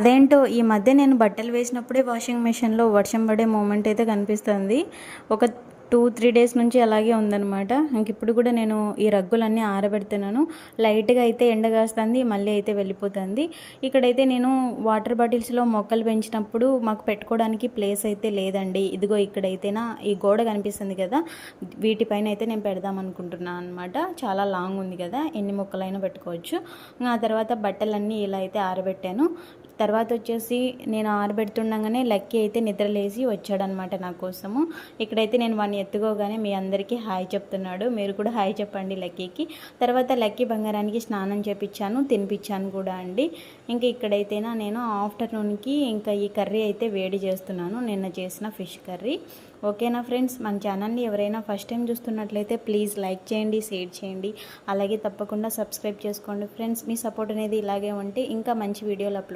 అదేంటో ఈ మధ్య నేను బట్టలు వేసినప్పుడే వాషింగ్ మెషిన్లో వర్షం పడే మూమెంట్ అయితే కనిపిస్తుంది. ఒక 2-3 డేస్ నుంచి అలాగే ఉందన్నమాట. ఇంక ఇప్పుడు కూడా నేను ఈ రగ్గులన్నీ ఆరబెడుతున్నాను. లైట్గా అయితే ఎండ కాస్తుంది, మళ్ళీ అయితే వెళ్ళిపోతుంది. ఇక్కడైతే నేను వాటర్ బాటిల్స్లో మొక్కలు పెంచినప్పుడు మాకు పెట్టుకోవడానికి ప్లేస్ అయితే లేదండి. ఇదిగో ఇక్కడైతేనా ఈ గోడ కనిపిస్తుంది కదా, వీటిపైన అయితే నేను పెడదాం అనుకుంటున్నాను అనమాట. చాలా లాంగ్ ఉంది కదా, ఎన్ని మొక్కలైనా పెట్టుకోవచ్చు. ఆ తర్వాత బట్టలన్నీ ఇలా అయితే ఆరబెట్టాను. తర్వాత వచ్చేసి నేను ఆరబెడుతుండగానే లక్కీ అయితే నిద్రలేసి వచ్చాడనమాట నా కోసము. ఇక్కడైతే నేను వాడిని ఎత్తుకోగానే మీ అందరికీ హాయ్ చెప్తున్నాడు. మీరు కూడా హాయ్ చెప్పండి లక్కీకి. తర్వాత లక్కీ బంగారానికి స్నానం చేపించాను, తినిపించాను కూడా అండి. ఇంకా ఇక్కడైతేనా నేను ఆఫ్టర్నూన్కి ఇంకా ఈ కర్రీ అయితే వేడి చేస్తున్నాను, నిన్న చేసిన ఫిష్ కర్రీ. ఓకేనా ఫ్రెండ్స్, మన ఛానల్ని ఎవరైనా ఫస్ట్ టైం చూస్తున్నట్లయితే ప్లీజ్ లైక్ చేయండి, షేర్ చేయండి, అలాగే తప్పకుండా సబ్స్క్రైబ్ చేసుకోండి ఫ్రెండ్స్. మీ సపోర్ట్ అనేది ఇలాగే ఉంటే ఇంకా మంచి వీడియోలు అప్లోడ్